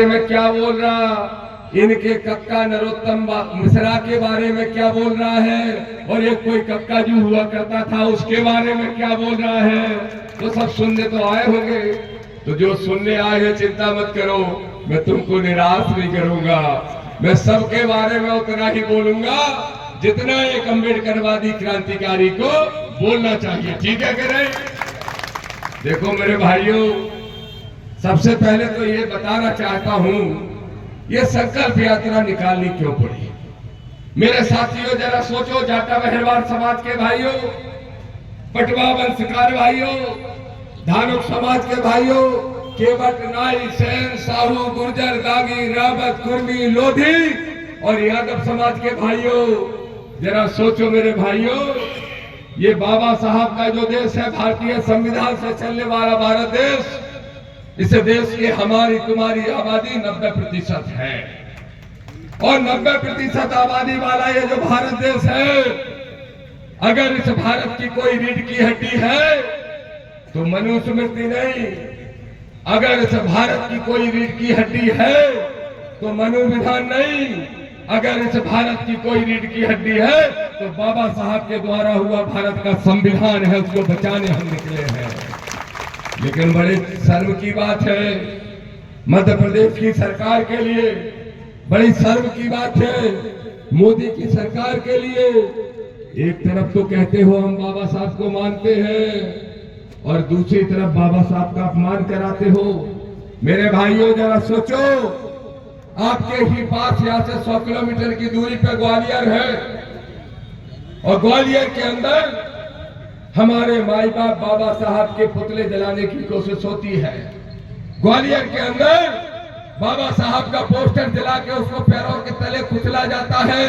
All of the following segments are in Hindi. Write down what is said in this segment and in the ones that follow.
में क्या बोल रहा, इनके कक्का नरोत्तम मिश्रा के बारे में क्या बोल रहा है, और एक कोई कक्का जो हुआ करता था उसके बारे में क्या बोल रहा है। तो सब सुनने तो आए होंगे, तो जो सुनने आए हैं चिंता मत करो, मैं तुमको निराश नहीं करूंगा। मैं सबके बारे में उतना ही बोलूंगा जितना एक अम्बेडकरवादी क्रांतिकारी को बोलना चाहिए। ठीक है कि नहीं? देखो मेरे भाइयों, सबसे पहले तो ये बताना चाहता हूं, ये संकल्प यात्रा निकालनी क्यों पड़ी। मेरे साथियों जरा सोचो, जाटा बहरवार समाज के भाइयों, पटवा वंशकार भाइयों, धानुक समाज के भाइयों, केवट, नाई, सेन, साहू, गुर्जर, दागी, रावत, कुर्मी, लोधी और यादव समाज के भाइयों, जरा सोचो मेरे भाइयों, ये बाबा साहब का जो देश है, भारतीय संविधान से चलने वाला भारत देश, इस देश की हमारी तुम्हारी आबादी 90% है, और 90% आबादी वाला ये जो भारत देश है, अगर इस भारत की कोई रीढ़ की हड्डी है तो मनुस्मृति नहीं, अगर इस भारत की कोई रीढ़ की हड्डी है तो मनुविधान नहीं, अगर इस भारत की कोई रीढ़ की हड्डी है तो बाबा साहब के द्वारा हुआ भारत का संविधान है, उसको बचाने हम निकले हैं। लेकिन बड़े शर्म की बात है, मध्य प्रदेश की सरकार के लिए बड़ी शर्म की बात है, मोदी की सरकार के लिए। एक तरफ तो कहते हो हम बाबा साहब को मानते हैं, और दूसरी तरफ बाबा साहब का अपमान कराते हो। मेरे भाइयों जरा सोचो, आपके ही पास यहाँ से 100 किलोमीटर की दूरी पर ग्वालियर है, और ग्वालियर के अंदर हमारे माई बाप बाबा साहब के पुतले जलाने की कोशिश होती है। ग्वालियर के अंदर बाबा साहब का पोस्टर जला के उसको पैरों के तले कुचला जाता है।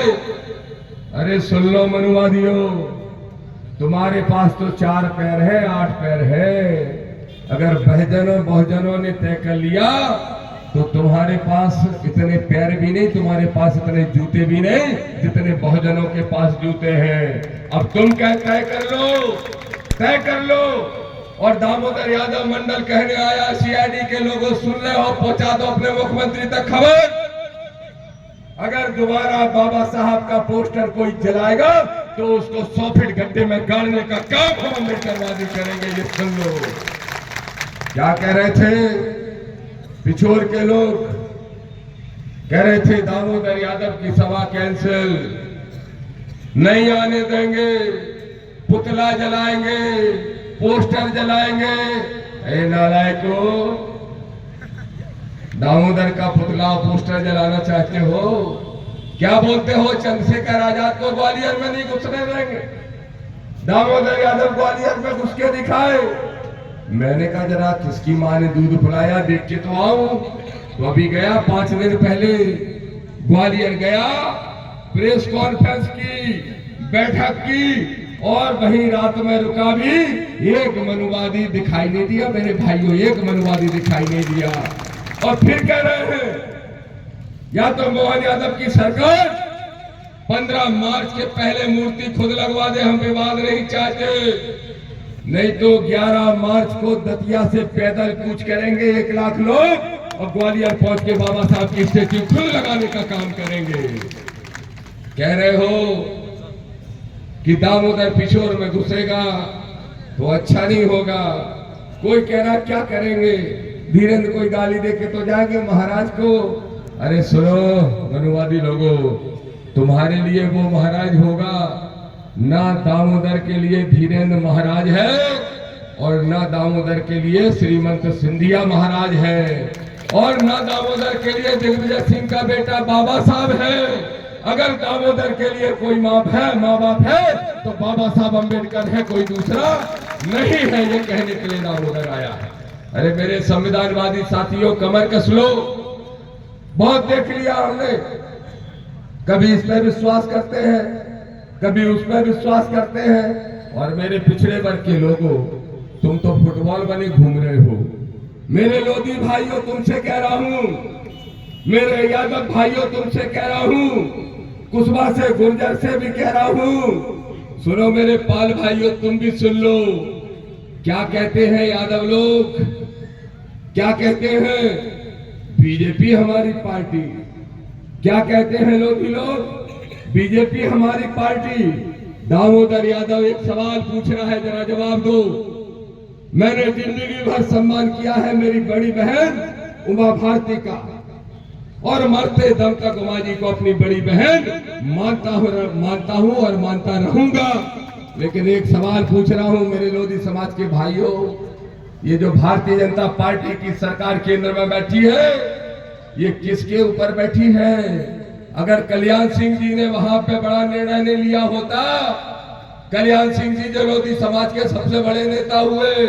अरे सुन लो मनुवादियों, तुम्हारे पास तो 4 पैर है, 8 पैर है, अगर बहुजनों ने तय कर लिया तो तुम्हारे पास इतने पैर भी नहीं, तुम्हारे पास इतने जूते भी नहीं जितने बहुजनों के पास जूते हैं। अब तुम क्या तय कर लो। और दामोदर यादव मंडल कहने आया, सीआईडी के लोगों सुन रहे हो, पहुंचा दो अपने मुख्यमंत्री तक खबर, अगर दोबारा बाबा साहब का पोस्टर कोई जलाएगा तो उसको 100 फीट गड्ढे में गाड़ने का काम हम अम्बेडकरवादी करेंगे। ये सुन लो। क्या कह रहे थे पिछोर के लोग, कह रहे थे दामोदर यादव की सभा कैंसिल, नहीं आने देंगे, पुतला जलाएंगे, पोस्टर जलाएंगे। ए नालायको, दामोदर का पुतला पोस्टर जलाना चाहते हो? क्या बोलते हो, चंद्रशेखर आजाद को ग्वालियर में नहीं घुसने देंगे, दामोदर यादव ग्वालियर में घुस के दिखाए। मैंने कहा जरा किसकी माँ ने दूध पिलाया, देख के तो आऊं। तो अभी गया, 5 दिन पहले ग्वालियर गया, प्रेस कॉन्फ्रेंस की, बैठक की, और वहीं रात में रुका भी, एक मनुवादी दिखाई नहीं दिया मेरे भाइयों, एक मनुवादी दिखाई नहीं दिया। और फिर कह रहे हैं या तो मोहन यादव की सरकार 15 मार्च के पहले मूर्ति खुद लगवा दे, हम विवाद नहीं चाहते, नहीं तो 11 मार्च को दतिया से पैदल कूच करेंगे 1 लाख लोग, और ग्वालियर पहुंच के बाबा साहब की स्टेच्यू खुद लगाने का काम करेंगे। कह रहे हो कि दामोदर पिछोर में घुसेगा तो अच्छा नहीं होगा। कोई कह रहा क्या करेंगे, धीरेन्द्र कोई गाली देके तो जाएंगे महाराज को। अरे सुनो मनुवादी लोगों, तुम्हारे लिए वो महाराज होगा ना, दामोदर के लिए धीरेन्द्र महाराज है, और ना दामोदर के लिए श्रीमंत सिंधिया महाराज है, और ना दामोदर के लिए दिग्विजय सिंह का बेटा बाबा साहब है। अगर दामोदर के लिए कोई माँ बाप है तो बाबा साहब अम्बेडकर है, कोई दूसरा नहीं है। ये कहने के लिए दामोदर आया है। अरे मेरे संविधानवादी साथियों, कमर कस लो, बहुत देख लिया हमने, कभी इस पर विश्वास करते हैं, कभी उस पर विश्वास करते हैं। और मेरे पिछड़े वर्ग के लोगों, तुम तो फुटबॉल बने घूम रहे हो। मेरे लोधी भाइयों तुमसे कह रहा हूं, मेरे यादव भाइयों तुमसे कह रहा हूं, कुशवा से गुर्जर से भी कह रहा हूं, सुनो मेरे पाल भाइयों, तुम भी सुन लो। क्या कहते हैं यादव लोग, क्या कहते हैं, बीजेपी हमारी पार्टी। क्या कहते हैं लोधी लोग? बीजेपी हमारी पार्टी। दामोदर यादव एक सवाल पूछ रहा है, जरा जवाब दो। मैंने जिंदगी भर सम्मान किया है मेरी बड़ी बहन उमा भारती का, और मरते दम तक उमा जी को अपनी बड़ी बहन मानता हूं और मानता रहूंगा। लेकिन एक सवाल पूछ रहा हूं मेरे लोधी समाज के भाइयों, ये जो भारतीय जनता पार्टी की सरकार केंद्र में बैठी है, ये किसके ऊपर बैठी है? अगर कल्याण सिंह जी ने वहां पे बड़ा निर्णय नहीं लिया होता, कल्याण सिंह जी जो लोधी समाज के सबसे बड़े नेता हुए,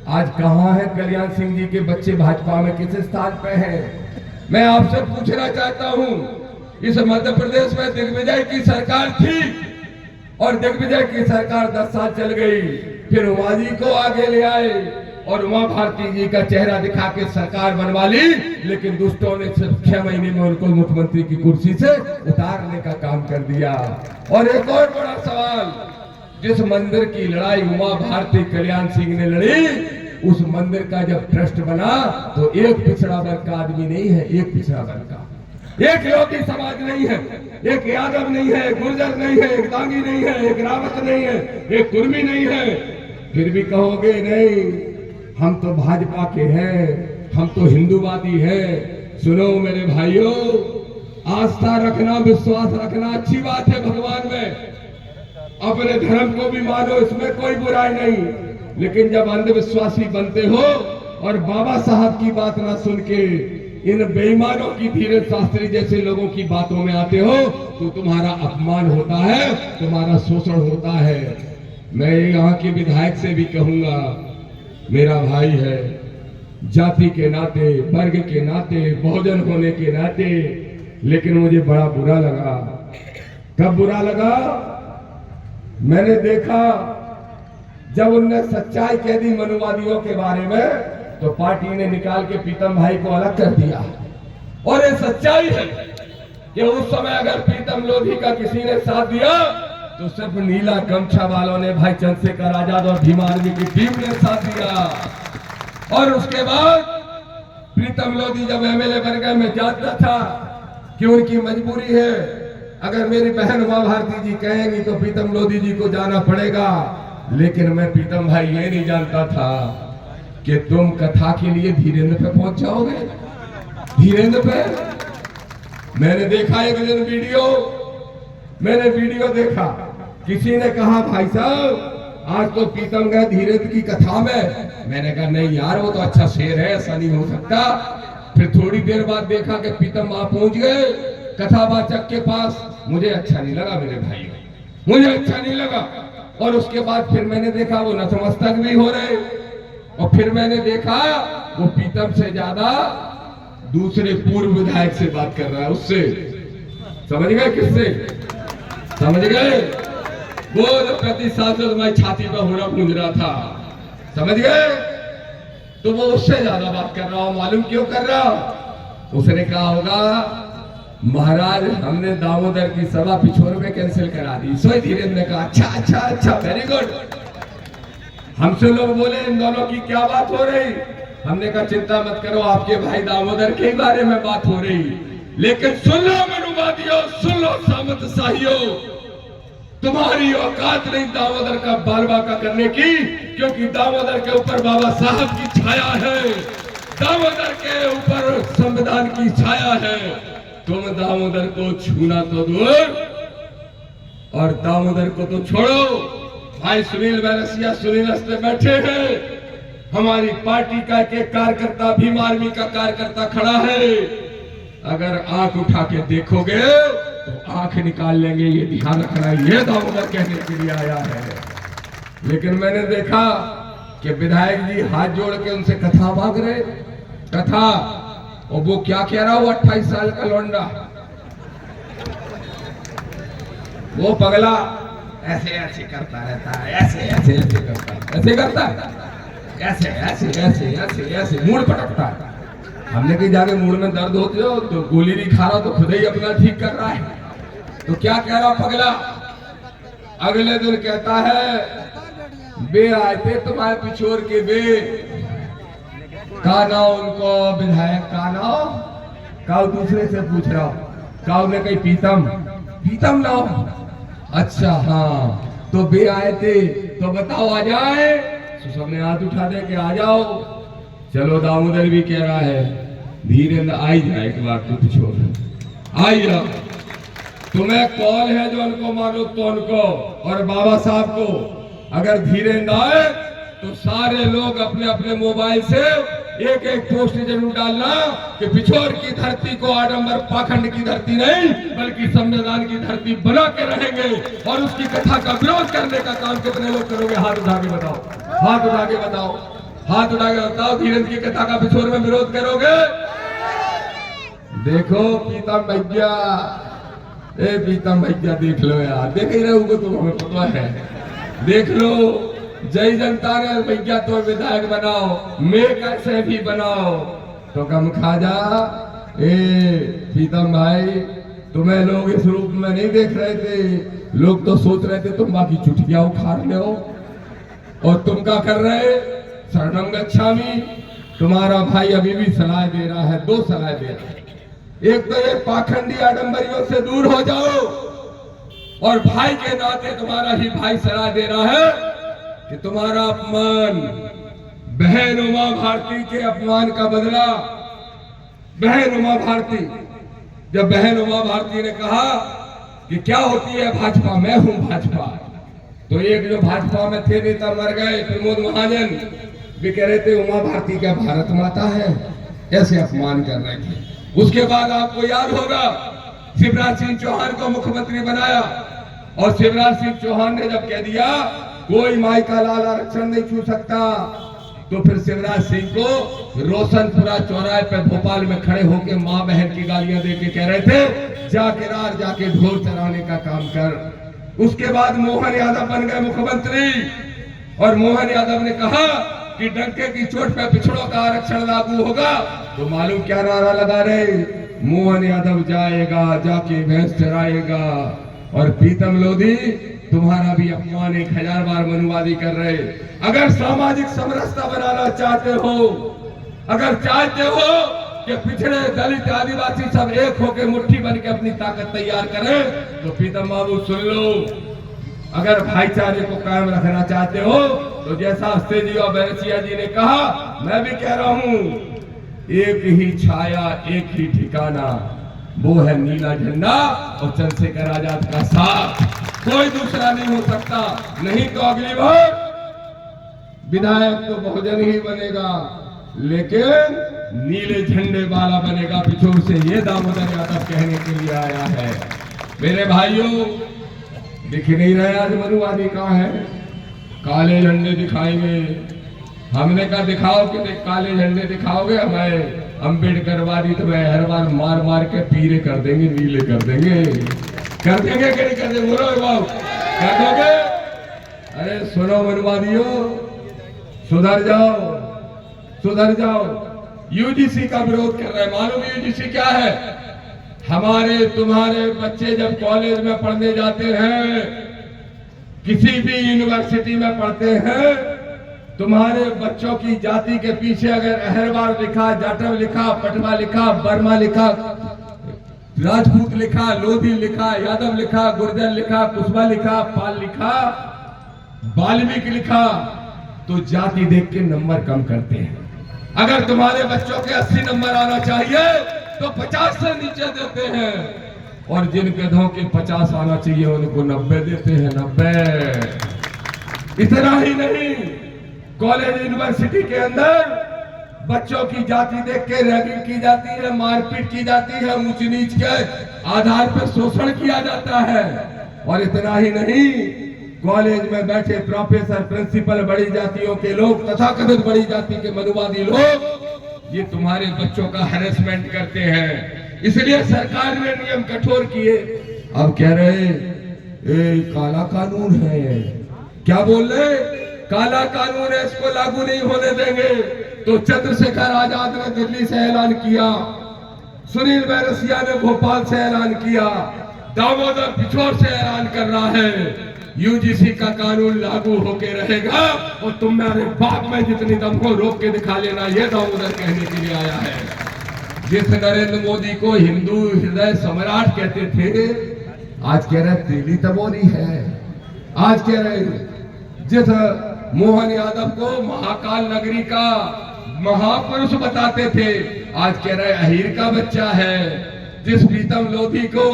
आज कहां है कल्याण सिंह जी के बच्चे? भाजपा में किस स्थान पे हैं? मैं आपसे पूछना चाहता हूं, इस मध्य प्रदेश में दिग्विजय की सरकार थी और दिग्विजय की सरकार 10 साल चल गई, फिर उमा जी को आगे ले आए और उमा भारती जी का चेहरा दिखा के सरकार बनवा ली, लेकिन दुष्टों ने सिर्फ 6 महीने में उनको मुख्यमंत्री की कुर्सी से उतारने का काम कर दिया। और एक और बड़ा सवाल, जिस मंदिर की लड़ाई उमा भारती कल्याण सिंह ने लड़ी, उस मंदिर का जब ट्रस्ट बना तो एक पिछड़ा वर्ग का आदमी नहीं है, एक पिछड़ा वर्ग का, एक लोधी समाज नहीं है, एक यादव नहीं है, एक गुर्जर नहीं है, एक दांगी नहीं है, एक रावत नहीं है, एक कुर्मी नहीं है। फिर भी कहोगे नहीं हम तो भाजपा के हैं, हम तो हिंदूवादी हैं। सुनो मेरे भाइयों, आस्था रखना, विश्वास रखना अच्छी बात है भगवान में, अपने धर्म को भी मानो, इसमें कोई बुराई नहीं। लेकिन जब अंधविश्वासी बनते हो और बाबा साहब की बात ना सुन के इन बेईमानों की, धीरज शास्त्री जैसे लोगों की बातों में आते हो, तो तुम्हारा अपमान होता है, तुम्हारा शोषण होता है। मैं यहाँ के विधायक से भी कहूंगा, मेरा भाई है, जाति के नाते, वर्ग के नाते, बहुजन होने के नाते, लेकिन मुझे बड़ा बुरा लगा। कब बुरा लगा? मैंने देखा जब उनने सच्चाई कह दी मनुवादियों के बारे में, तो पार्टी ने निकाल के प्रीतम भाई को अलग कर दिया। और ये सच्चाई है कि उस समय अगर प्रीतम लोधी का किसी ने साथ दिया तो सिर्फ नीला गमछा वालों ने, भाई चंद्रशेखर आजाद और भीम आर्मी की टीम ने साथ दिया। और उसके बाद प्रीतम लोधी जब एमएलए बन गए, मैं जानता था कि उनकी मजबूरी है, अगर मेरी बहन उमा भारती जी कहेंगी तो प्रीतम लोधी जी को जाना पड़ेगा। लेकिन मैं प्रीतम भाई ये नहीं जानता था कि तुम कथा के लिए धीरेन्द्र पे पहुंच जाओगे। धीरेन्द्र पे मैंने देखा एक दिन वीडियो देखा, किसी ने कहा भाई साहब आज तो प्रीतम गए धीरेन्द्र की कथा में। मैंने कहा नहीं यार, वो तो अच्छा शेर है, ऐसा नहीं हो सकता। फिर थोड़ी देर बाद देखा कि प्रीतम वहां पहुंच गए कथावाचक के पास। मुझे अच्छा नहीं लगा मेरे भाई, मुझे अच्छा नहीं लगा। और उसके बाद फिर मैंने देखा वो नतमस्तक भी हो रहे, और फिर मैंने देखा वो प्रीतम से ज्यादा दूसरे पूर्व विधायक से बात कर रहा है, उससे। समझ गए किससे? समझ गए? वो जो प्रति सांसद मैं छाती पर होना गूंज रहा था, समझ गए? तो वो उससे ज्यादा बात कर रहा हूं। मालूम क्यों कर रहा? उसने कहा होगा महाराज हमने दामोदर की सभा पिछोर में कैंसिल करा दी। सोई धीरेन्द्र ने कहा अच्छा अच्छा अच्छा, वेरी गुड। हमसे लोग बोले इन दोनों की क्या बात हो रही? हमने कहा चिंता मत करो, आपके भाई दामोदर के बारे में बात हो रही। लेकिन सुन लो मनुवादियों, सुन लो सामंत शाहियों, तुम्हारी औकात नहीं दामोदर का बालबाका करने की, क्योंकि दामोदर के ऊपर बाबा साहब की छाया है, दामोदर के ऊपर संविधान की छाया है। तुम दामोदर को छूना तो दूर, और दामोदर को तो छोड़ो। भाई सुनील बैरसिया सुनील हंसते बैठे हैं, हमारी पार्टी का एक कार्यकर्ता, भीम आर्मी का कार्यकर्ता खड़ा है। अगर आंख उठा के देखोगे तो आंख निकाल लेंगे, ये ध्यान रखना। ये दामोदर कहने के लिए आया है। लेकिन मैंने देखा कि विधायक जी हाथ जोड़ के उनसे कथा मांग रहे, कथा। और वो क्या कह रहा, वो 28 साल का लौंडा, वो पगला ऐसे ऐसे करता रहता है, ऐसे ऐसे ऐसे करता है, ऐसे करता है, ऐसे ऐसे ऐसे ऐसे ऐसे मूड पटकता है। हमने कहीं जाके मूड में दर्द होते हो तो गोली नहीं खा रहा तो खुद ही अपना ठीक कर रहा है। तो क्या कह रहा पगला? अगले दिन कहता है बे आए थे तुम्हारे पिछोर के बे, का नाम उनको विधायक का नाम का दूसरे से पूछ रहा हूँ का उन्हें कहीं पीतम नाम। अच्छा हाँ तो वे आए थे तो बताओ आ जाए। तो सबने हाथ उठा दे के आ जाओ। चलो दामोदर भी कह रहा है धीरेन्द्र आई जाए एक बार तू छोड़ आई जाओ। तुम्हें कॉल है जो उनको मानो तो उनको और बाबा साहब को अगर धीरेन्द्र आए तो सारे लोग अपने अपने मोबाइल से एक एक पोस्ट जरूर डालना कि पिछोर की धरती को आडंबर पाखंड की धरती नहीं बल्कि संविधान की धरती बना के रहेंगे। और उसकी कथा का विरोध करने का काम कितने लोग करोगे? हाथ उठा के बताओ, हाथ उठा के बताओ, हाथ उठा के बताओ। धीरेन्द्र की कथा का पिछोर में विरोध करोगे? देखो पीतम भैया, ए पीतम भैया देख लो यार, देख ही रहे तो हमें पता है। देख लो जय जनता ने भैया तो विधायक बनाओ मैं कैसे भी बनाओ तो कम खा जा। ए पीतम भाई तुम्हें लोग इस रूप में नहीं देख रहे थे। लोग तो सोच रहे थे तुम बाकी चुटकियां उखाड़ ले हो और तुम क्या कर रहे? शरणम गच्छामि। तुम्हारा भाई अभी भी सलाह दे रहा है, दो सलाह दे रहा है। एक तो ये पाखंडी आडंबरियों से दूर हो जाओ और भाई के नाते तुम्हारा ही भाई सलाह दे रहा है कि तुम्हारा अपमान बहन उमा भारती के अपमान का बदला। बहन उमा भारती, जब बहन उमा भारती ने कहा कि क्या होती है भाजपा, मैं हूं भाजपा, तो एक जो भाजपा में थे नेता मर गए प्रमोद महाजन भी कह रहे थे उमा भारती क्या भारत माता है, ऐसे अपमान कर रहे थे। उसके बाद आपको याद होगा शिवराज सिंह चौहान को मुख्यमंत्री बनाया और शिवराज सिंह चौहान ने जब कह दिया कोई माई का लाल आरक्षण नहीं छू सकता तो फिर शिवराज सिंह को रोशनपुरा चौराहे पे भोपाल में खड़े होकर मां बहन की गालियां दे के कह रहे थे जाके रार जाके ढोल चराने का काम कर। उसके बाद मोहन यादव बन गए मुख्यमंत्री और मोहन यादव ने कहा कि डंके की चोट पे पिछड़ों का आरक्षण लागू होगा। तो मालूम क्या नारा लगा रहे? मोहन यादव जाएगा जाके भैंस चराएगा। और प्रीतम लोधी तुम्हारा भी अपमान 1000 बार मनुवादी कर रहे। अगर सामाजिक समरसता बनाना चाहते हो, अगर चाहते हो कि पिछड़े दलित आदिवासी सब एक होकर मुट्ठी बन के अपनी ताकत तैयार करें तो प्रीतम बाबू सुन लो, अगर भाईचारे को कायम रखना चाहते हो तो जैसा अस्ते जी और बैरसिया जी ने कहा मैं भी कह रहा हूं, एक ही छाया एक ही ठिकाना, वो है नीला झंडा और चंद्रशेखर आजाद का साथ, कोई दूसरा नहीं हो सकता। नहीं तो अगली बार विधायक तो बहुजन ही बनेगा लेकिन नीले झंडे वाला बनेगा पिछोर से। ये दामोदर यादव कहने के लिए आया है। मेरे भाइयों दिख नहीं रहे आज मनुवादी कहाँ है? काले झंडे दिखाएंगे। हमने कहा दिखाओ कि काले झंडे दिखाओगे हमें अम्बेडकरवादी तो मैं हर बार मार मार के पीले कर देंगे, नीले कर देंगे। कर देंगे कि नहीं कर देंगे? बोलो बाबू कर दोगे? अरे सुनो मनुवादियों, सुधर जाओ, सुधर जाओ। यूजीसी का विरोध कर रहे हैं। मालूम यूजीसी क्या है? हमारे तुम्हारे बच्चे जब कॉलेज में पढ़ने जाते हैं, किसी भी यूनिवर्सिटी में पढ़ते हैं, तुम्हारे बच्चों की जाति के पीछे अगर अहरवार लिखा, जाटव लिखा, पटवा लिखा, बर्मा लिखा, राजपूत लिखा, लोधी लिखा, यादव लिखा, गुर्जर लिखा, कुशवा लिखा, पाल लिखा, वाल्मीकि लिखा, तो जाति देख के नंबर कम करते हैं। अगर तुम्हारे बच्चों के 80 नंबर आना चाहिए तो 50 से नीचे देते हैं और जिन गधों के 50 आना चाहिए उनको 90 देते हैं। 90। इतना ही नहीं, कॉलेज यूनिवर्सिटी के अंदर बच्चों की जाति देख के रैगिंग की जाती है, मारपीट की जाती है, ऊंच नीच के आधार पर शोषण किया जाता है। और इतना ही नहीं, कॉलेज में बैठे प्रोफेसर, प्रिंसिपल, बड़ी जातियों के लोग, तथाकथित बड़ी जाति के मनुवादी लोग, ये तुम्हारे बच्चों का हैरेसमेंट करते हैं। इसलिए सरकार ने नियम कठोर किए। अब कह रहे काला कानून है। क्या बोल रहे? काला कानून है, इसको लागू नहीं होने देंगे। तो चंद्रशेखर आजाद ने दिल्ली से ऐलान किया, सुनील बैरसिया ने भोपाल से ऐलान किया, दामोदर पिछोर से ऐलान कर रहा है यूजीसी का कानून लागू होके रहेगा और तुम्हारे बाप में जितनी दम हो रोक के दिखा लेना, ये दामोदर कहने के लिए आया है। जिस नरेंद्र मोदी को हिंदू हृदय सम्राट कहते थे, आज कह रहे तेली तमोरी है। आज कह रहे जिस मोहन यादव को महाकाल नगरी का महापुरुष बताते थे, आज कह रहे अहीर का बच्चा है। जिस प्रीतम लोधी को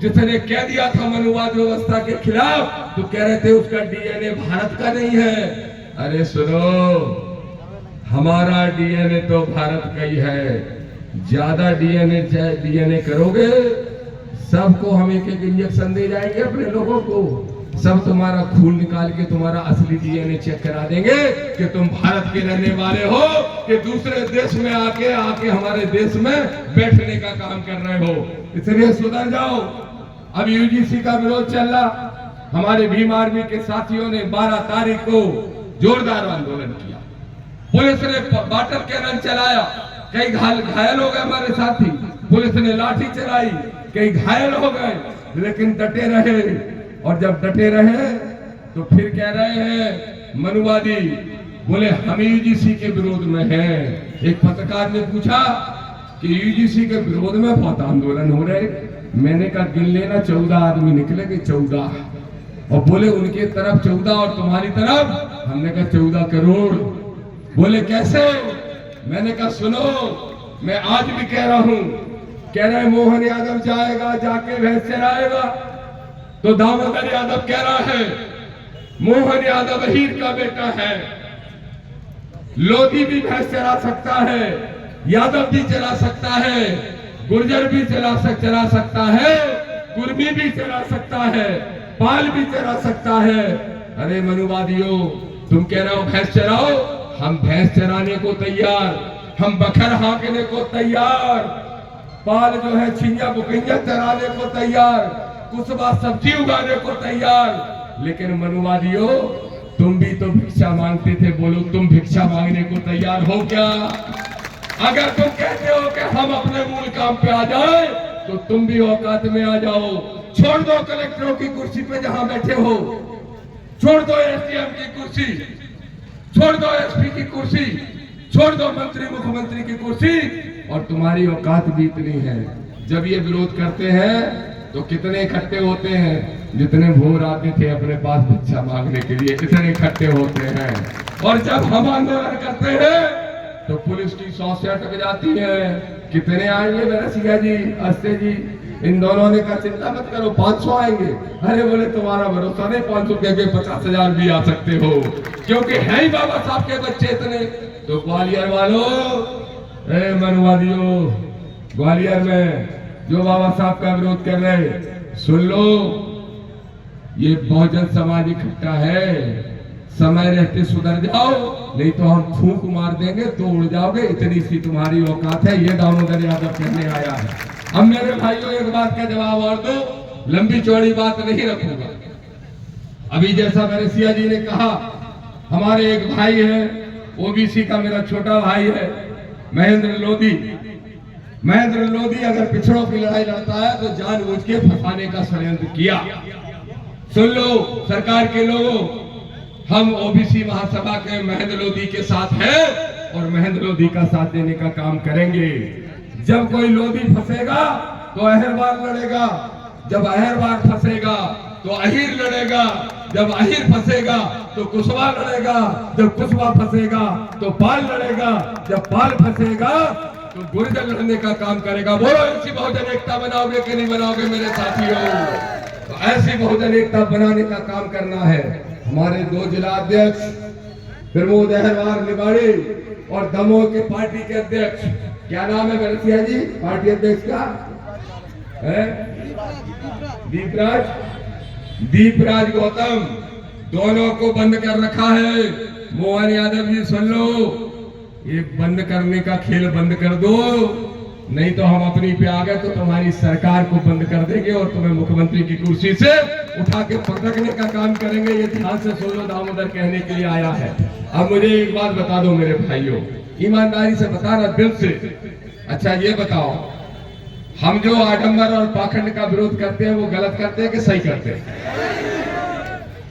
जिसने कह दिया था मनुवाद व्यवस्था के खिलाफ, तो कह रहे थे उसका डीएनए भारत का नहीं है। अरे सुनो, हमारा डीएनए तो भारत का ही है। ज्यादा डीएनए करोगे, सबको हम एक एक इंजेक्शन दे जाएंगे अपने लोगों को, सब तुम्हारा खून निकाल के तुम्हारा असली डीएनए चेक करा देंगे कि तुम भारत के रहने वाले हो कि दूसरे देश में आके हमारे देश में बैठने का काम कर रहे हो। इसलिए सुधर जाओ। अब यूजीसी का विरोध चल रहा। हमारे भीम आर्मी के साथियों ने 12 तारीख को जोरदार आंदोलन किया। पुलिस ने वाटर कैनन चलाया, कई घायल हो गए हमारे साथी। पुलिस ने लाठी चलाई, कई घायल हो गए, लेकिन डटे रहे। और जब डटे रहे तो फिर कह रहे हैं मनुवादी, बोले हम यूजीसी के विरोध में हैं। एक पत्रकार ने पूछा कि यूजीसी के विरोध में बहुत आंदोलन हो रहे। मैंने कहा गिन लेना, 14 आदमी निकलेंगे, 14। और बोले उनके तरफ 14 और तुम्हारी तरफ, हमने कहा 14 करोड़। बोले कैसे? मैंने कहा सुनो, मैं आज भी कह रहा हूं। कह रहे मोहन यादव जाएगा, जाके भैंस चराएगा। तो दामोदर यादव कह रहा है मोहन यादव हीर का बेटा है, लोधी भी भैंस चरा सकता है, यादव भी चला सकता है, गुर्जर भी चला सकता है, कुर्मी भी चला सकता है, पाल भी चला सकता है। अरे मनुवादियों, तुम कह रहे हो भैंस चराओ, हम भैंस चराने को तैयार, हम बखर हाँकने को तैयार, पाल जो है छिंजा बुकैया चराने को तैयार, कुसबा सब्जी उगाने को तैयार। लेकिन मनुवादियों, तुम भी तो भिक्षा मांगते थे, बोलो तुम भिक्षा मांगने को तैयार हो क्या? अगर तुम कहते हो कि हम अपने मूल काम पे आ जाए, तो तुम भी औकात में आ जाओ। छोड़ दो कलेक्टरों की कुर्सी पे जहां बैठे हो, छोड़ दो एसडीएम की कुर्सी, छोड़ दो एसपी की कुर्सी, छोड़ दो मंत्री मुख्यमंत्री की कुर्सी, और तुम्हारी औकात भी इतनी है। जब ये विरोध करते हैं तो कितने इकट्ठे होते हैं? जितने भोर आते थे अपने पास भिक्षा मांगने के लिए, इतने इकट्ठे होते हैं। और जब हम आंदोलन करते हैं तो पुलिस की 100 से अटक जाती है। कितने आएंगे रसिया जी, अस्ते जी? इन दोनों ने कहा चिंता मत करो, 500 आएंगे। अरे बोले तुम्हारा भरोसा नहीं, 500 के 50,000 भी आ सकते हो, क्योंकि है ही बाबा साहब के बच्चे इतने। तो ग्वालियर वालों, मनुवादियों, ग्वालियर में जो बाबा साहब का विरोध कर रहे, सुन लो, ये बहुजन समाज इकट्ठा है। समय रहते सुधर जाओ, नहीं तो हम फूंक मार देंगे तो उड़ जाओगे, इतनी सी तुम्हारी औकात है। ये दामोदर यादव कहने आया है। अब मेरे भाइयों, एक बात का जवाब और दो, लंबी चौड़ी बात नहीं रखूंगा। अभी जैसा मेरे सिया जी ने कहा, हमारे एक भाई है, ओबीसी का मेरा छोटा भाई है, महेंद्र लोधी। महेंद्र लोधी अगर पिछड़ों की लड़ाई लड़ता है तो जानबूझ के फंसाने का षड्यंत्र किया। सुन लो सरकार के लोगों, हम ओबीसी महासभा के महेंद्र लोधी के साथ हैं और महेंद्र लोधी का साथ देने का काम करेंगे। जब कोई लोधी फंसेगा तो अहिरवार लड़ेगा, जब अहिरवार फंसेगा तो अहीर लड़ेगा, जब अहीर फंसेगा तो कुशवा लड़ेगा, जब कुशवा फंसेगा तो पाल लड़ेगा, जब पाल फंसेगा तो गुर्जर लड़ने का काम करेगा। बोलो ऐसी बहुजन एकता बनाओगे कि नहीं बनाओगे मेरे साथियों? तो ऐसी बहुजन एकता बनाने का काम करना है। हमारे 2 जिला अध्यक्ष प्रमोद अहिरवार निवाड़ी और दमोह के पार्टी के अध्यक्ष, क्या नाम है गलतिया जी पार्टी अध्यक्ष का? है दीपराज गौतम, दोनों को बंद कर रखा है। मोहन यादव जी सुन लो, ये बंद करने का खेल बंद कर दो, नहीं तो हम अपनी पे आ गए तो तुम्हारी सरकार को बंद कर देंगे और तुम्हें मुख्यमंत्री की कुर्सी से उठा के पटकने का काम करेंगे। ये ध्यान से सुन लो, दामोदर कहने के लिए आया है। अब मुझे एक बात बता दो मेरे भाइयों, ईमानदारी से बताना, दिल से। अच्छा ये बताओ, हम जो आडंबर और पाखंड का विरोध करते हैं वो गलत करते हैं कि सही करते हैं?